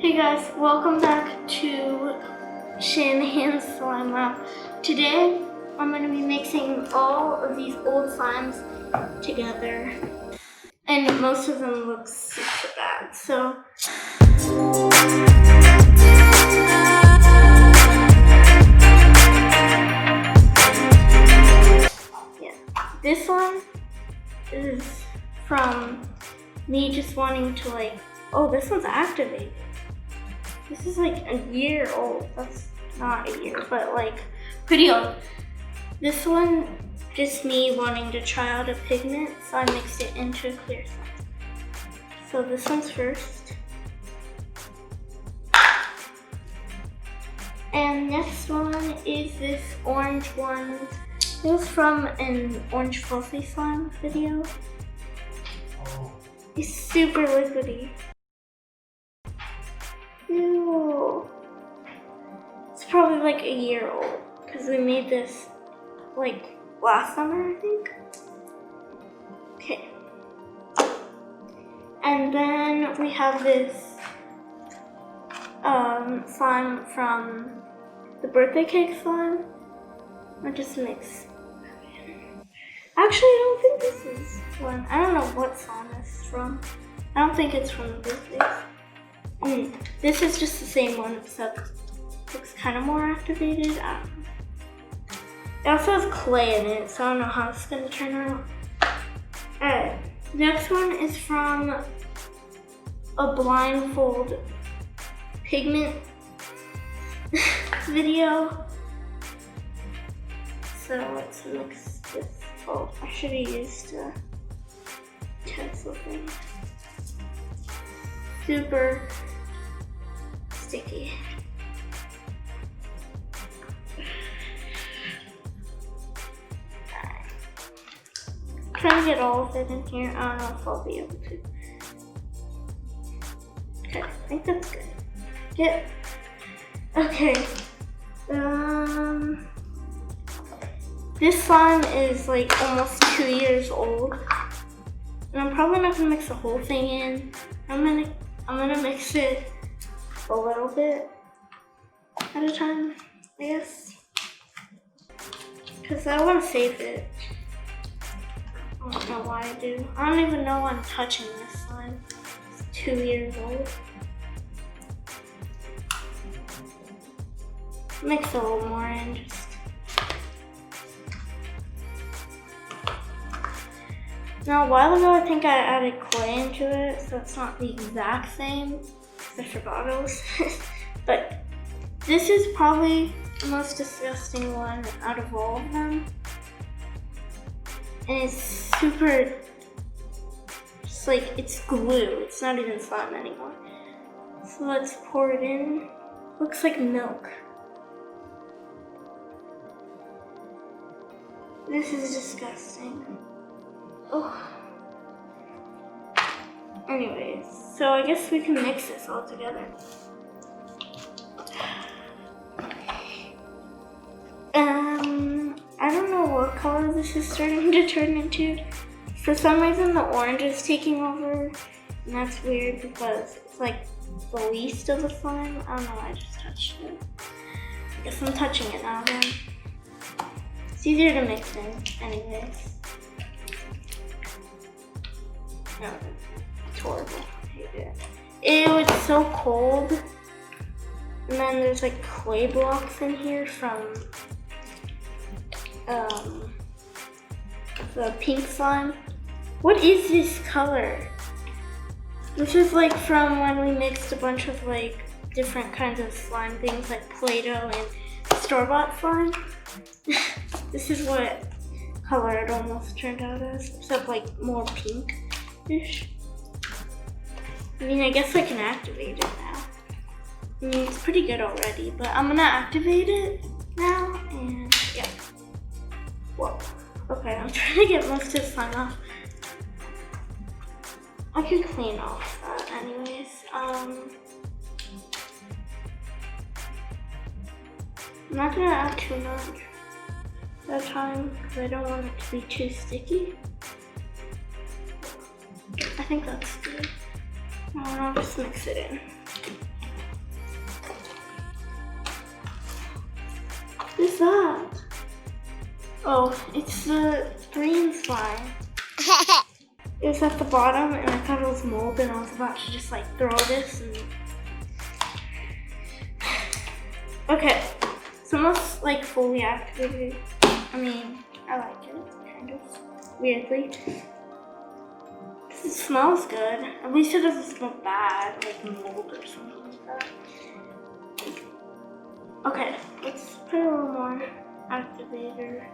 Hey guys, welcome back to Shanahan's Slime Lab. Today, I'm going to be mixing all of these old slimes together. And most of them look super bad, so... yeah, this one is from me just wanting to oh, this one's activated. This is like a year old. That's not a year, but pretty old. This one, just me wanting to try out a pigment, so I mixed it into a clear slime. So this one's first. And next one is this orange one. It was from an orange fluffy slime video. It's super liquidy. Ew. It's probably like a year old because we made this last summer, I think. Okay. And then we have this slime from the birthday cake slime. I just mix. Actually, I don't think this is one. I don't know what slime this is from. I don't think it's from the birthdays. This is just the same one, except looks kind of more activated. I don't know. It also has clay in it, so I don't know how it's gonna turn out. Alright, next one is from a blindfold pigment video. So let's mix this. Oh, I should have used a pencil thing. Super sticky. Alright. Trying to get all of it in here. I don't know if I'll be able to. Okay, I think that's good. Yep. Okay. This slime is almost 2 years old. And I'm probably not gonna mix the whole thing in. I'm gonna mix it a little bit at a time, I guess. Cause I wanna save it. I don't know why I do. I don't even know I'm touching this slime. It's 2 years old. Mix a little more in, just. Now, a while ago, I think I added clay into it, so it's not the exact same. I forgot it was. But this is probably the most disgusting one out of all of them. And it's super, just it's glue. It's not even slime anymore. So let's pour it in. Looks like milk. This is disgusting. Oh. Anyways, so I guess we can mix this all together. I don't know what color this is starting to turn into. For some reason, the orange is taking over, and that's weird because it's the least of the slime. I don't know why I just touched it. I guess I'm touching it now then. It's easier to mix in, anyways. No, it's horrible. I hate it. Ew, it's so cold. And then there's clay blocks in here from the pink slime. What is this color? This is from when we mixed a bunch of different kinds of slime things like Play-Doh and store-bought slime. This is what color it almost turned out as, except more pink-ish. I mean, I guess I can activate it now. I mean, it's pretty good already, but I'm gonna activate it now, and yeah. Whoa. Okay, I'm trying to get most of the slime off. I can clean off that anyways. I'm not gonna add too much at a time because I don't want it to be too sticky. I think that's good. I'll just mix it in. is that? Oh, it's the green slime. It was at the bottom and I thought it was mold and I was about to just like throw this and... Okay, it's almost like fully activated. I mean, I like it, kind of, weirdly. It smells good. At least it doesn't smell bad, like mold or something like that. Okay, let's put a little more activator.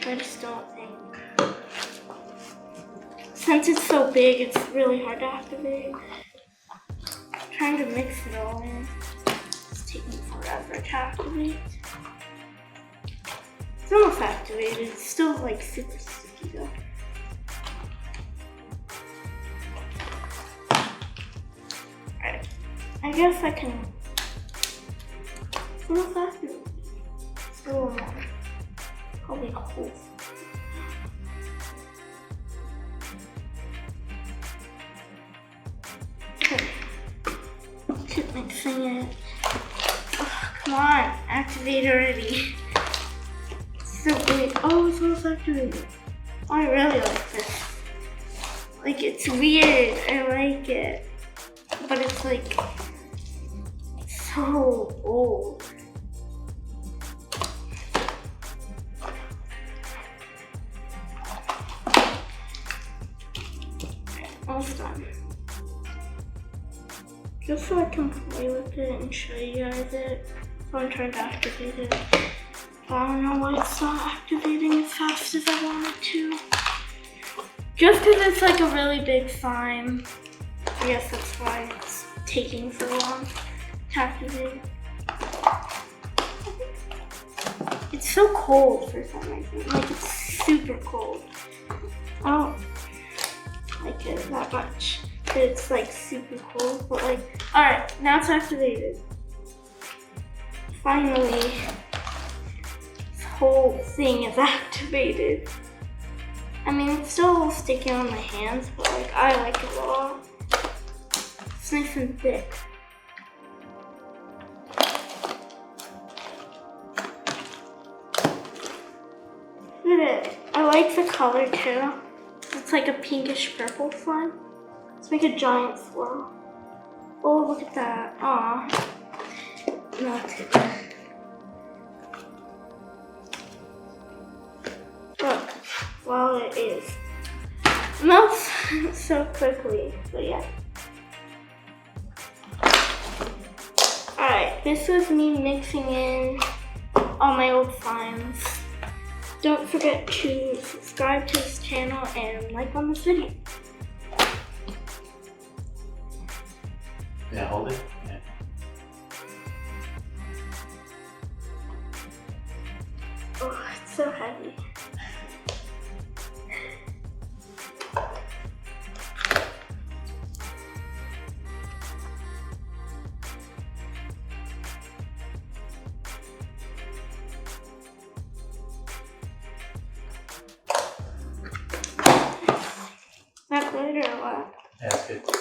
I just don't think. Since it's so big, it's really hard to activate. I'm trying to mix it all in. It's taking forever to activate. It's almost activated. It's still like super sticky though. Alright. I guess I can. It's almost activated. It's a little more. Probably a whole. Okay. Keep mixing it. Oh, come on, activate already. It's so big. Oh, it's almost activated. Oh, I really like this. Like, it's weird. I like it. But it's like so old. Almost done. Just so I can play with it and show you guys it. So I'm trying to activate it. I don't know why it's not activating as fast as I want it to. Just because it's like a really big slime. I guess that's why it's taking so long to activate. It's so cold for some reason. Like, it's super cold. I don't like it that much. It's like super cold, but like, alright, now it's activated. Finally, this whole thing is activated. I mean, it's still a little sticky on my hands, but like, I like it a lot. It's nice and thick. Look at it. I like the color too. It's like a pinkish purple slime. Let's make a giant swirl. Oh, look at that. Aw. Melted. Look, while it is. It melts so quickly, but yeah. Alright, this was me mixing in all my old slimes. Don't forget to subscribe to this channel and like on this video. Yeah, hold it. Yeah. Oh, it's so heavy. That glitter a lot. Yeah, it's good.